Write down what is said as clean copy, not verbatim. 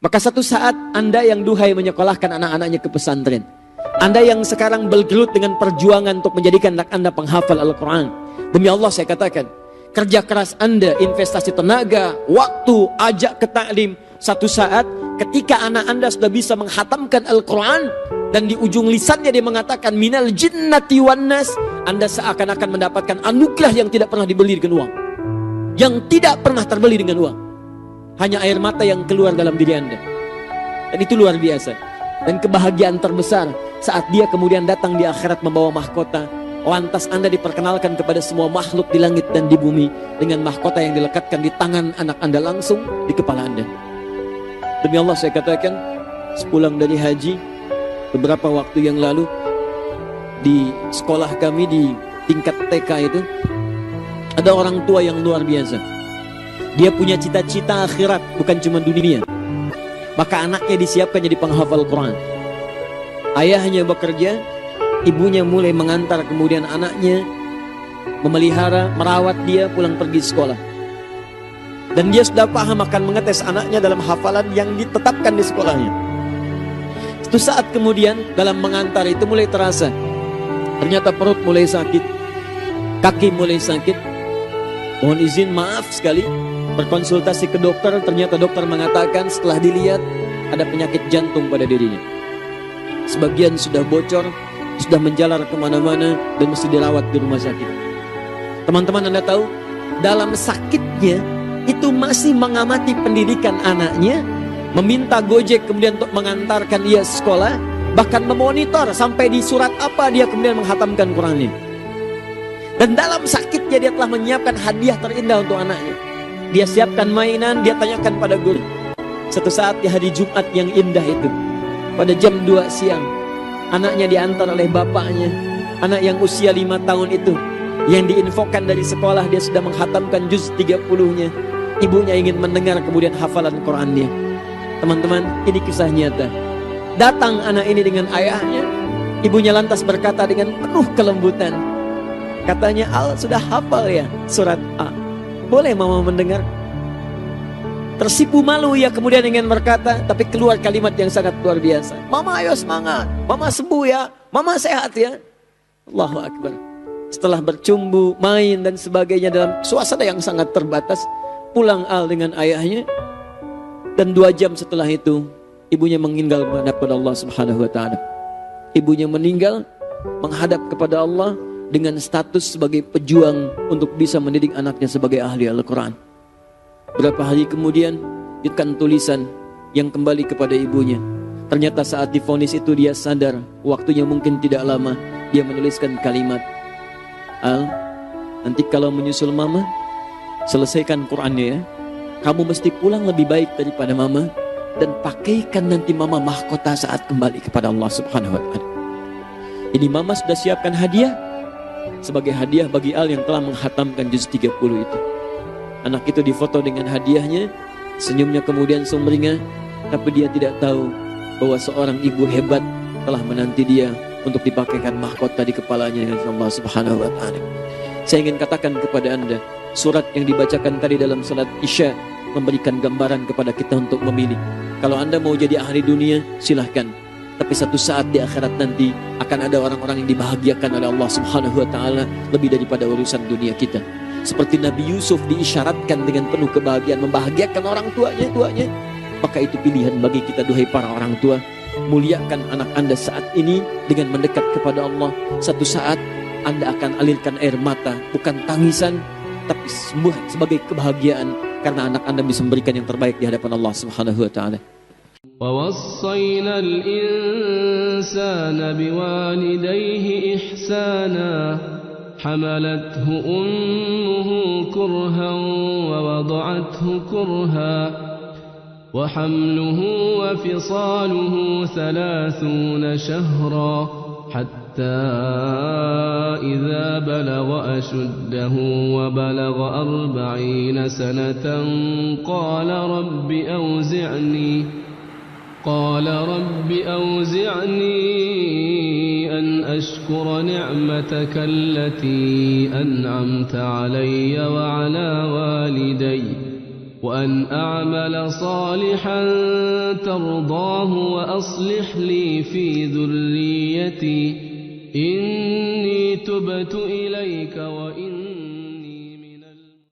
Maka satu saat Anda yang duhai menyekolahkan anak-anaknya ke pesantren, Anda yang sekarang bergelut dengan perjuangan untuk menjadikan anak Anda penghafal Al-Quran, demi Allah saya katakan, kerja keras Anda, investasi tenaga, waktu, ajak ke taklim, satu saat ketika anak Anda sudah bisa menghatamkan Al-Quran, dan di ujung lisannya dia mengatakan minal jinnati wan nas, Anda seakan-akan mendapatkan anugerah yang tidak pernah dibeli dengan uang, yang tidak pernah terbeli dengan uang. Hanya air mata yang keluar dalam diri Anda, dan itu luar biasa. Dan kebahagiaan terbesar saat dia kemudian datang di akhirat membawa mahkota. Lantas Anda diperkenalkan kepada semua makhluk di langit dan di bumi dengan mahkota yang dilekatkan di tangan anak Anda langsung di kepala Anda. Demi Allah saya katakan, sepulang dari haji beberapa waktu yang lalu, di sekolah kami di tingkat TK itu ada orang tua yang luar biasa. Dia punya cita-cita akhirat, bukan cuma dunia. Maka anaknya disiapkan jadi penghafal Quran. Ayahnya bekerja, ibunya mulai mengantar kemudian anaknya, memelihara, merawat dia pulang pergi sekolah. Dan dia sudah paham akan mengetes anaknya dalam hafalan yang ditetapkan di sekolahnya. Suatu saat kemudian dalam mengantar itu mulai terasa, ternyata perut mulai sakit, kaki mulai sakit. Mohon izin maaf sekali, berkonsultasi ke dokter, ternyata dokter mengatakan setelah dilihat ada penyakit jantung pada dirinya. Sebagian sudah bocor, sudah menjalar kemana-mana dan mesti dirawat di rumah sakit. Teman-teman Anda tahu, dalam sakitnya itu masih mengamati pendidikan anaknya, meminta Gojek kemudian untuk mengantarkan dia sekolah, bahkan memonitor sampai di surat apa dia kemudian menghatamkan Qurannya. Dan dalam sakitnya dia telah menyiapkan hadiah terindah untuk anaknya. Dia siapkan mainan, dia tanyakan pada guru. Satu saat di hari Jumat yang indah itu, pada jam 2 siang, anaknya diantar oleh bapaknya. Anak yang usia 5 tahun itu, yang diinfokan dari sekolah dia sudah menghatamkan juz 30-nya. Ibunya ingin mendengar kemudian hafalan Qurannya. Teman-teman, ini kisah nyata. Datang anak ini dengan ayahnya. Ibunya lantas berkata dengan penuh kelembutan, katanya, Al sudah hafal ya surat A, boleh mama mendengar? Tersipu malu ia kemudian ingin berkata, tapi keluar kalimat yang sangat luar biasa. Mama ayo semangat, mama sembuh ya, mama sehat ya. Allahu Akbar. Setelah bercumbu, main dan sebagainya dalam suasana yang sangat terbatas, pulang Al dengan ayahnya. Dan 2 jam setelah itu, ibunya meninggal menghadap kepada Allah Subhanahu wa Ta'ala. Ibunya meninggal menghadap kepada Allah dengan status sebagai pejuang untuk bisa mendidik anaknya sebagai ahli Al-Quran. Berapa hari kemudian ditekan tulisan yang kembali kepada ibunya. Ternyata saat divonis itu dia sadar waktunya mungkin tidak lama. Dia menuliskan kalimat, Al, nanti kalau menyusul mama, selesaikan Qurannya ya. Kamu mesti pulang lebih baik daripada mama, dan pakaikan nanti mama mahkota saat kembali kepada Allah Subhanahu wa Ta'ala. Ini mama sudah siapkan hadiah sebagai hadiah bagi Al yang telah menghatamkan juz 30 itu. Anak itu difoto dengan hadiahnya, senyumnya kemudian sumringah, tapi dia tidak tahu bahwa seorang ibu hebat telah menanti dia untuk dipakaikan mahkota di kepalanya dengan Allah Subhanahu wa Ta'ala. Saya ingin katakan kepada Anda, surat yang dibacakan tadi dalam salat Isya memberikan gambaran kepada kita untuk memilih. Kalau Anda mau jadi ahli dunia, silahkan. Tapi satu saat di akhirat nanti akan ada orang-orang yang dibahagiakan oleh Allah Subhanahu wa Ta'ala lebih daripada urusan dunia kita. Seperti Nabi Yusuf diisyaratkan dengan penuh kebahagiaan membahagiakan orang tuanya. Maka itu pilihan bagi kita, duhai para orang tua. Muliakan anak Anda saat ini dengan mendekat kepada Allah. Satu saat Anda akan alirkan air mata, bukan tangisan, tapi sebagai kebahagiaan karena anak Anda bisa memberikan yang terbaik di hadapan Allah Subhanahu wa Ta'ala. وَوَصَّيْنَا الْإِنسَانَ بِوَالِدَيْهِ إِحْسَانًا حَمَلَتْهُ أُمُّهُ كُرْهًا وَوَضَعَتْهُ كُرْهًا وَحَمْلُهُ وَفِصَالُهُ 30 شهرا حتى إذا بلغ أشده وبلغ 40 سنة قال رب أوزعني أن أشكر نعمتك التي أنعمت علي وعلى والدي وأن أعمل صالحا ترضاه وأصلح لي في ذريتي إني تبت إليك وإن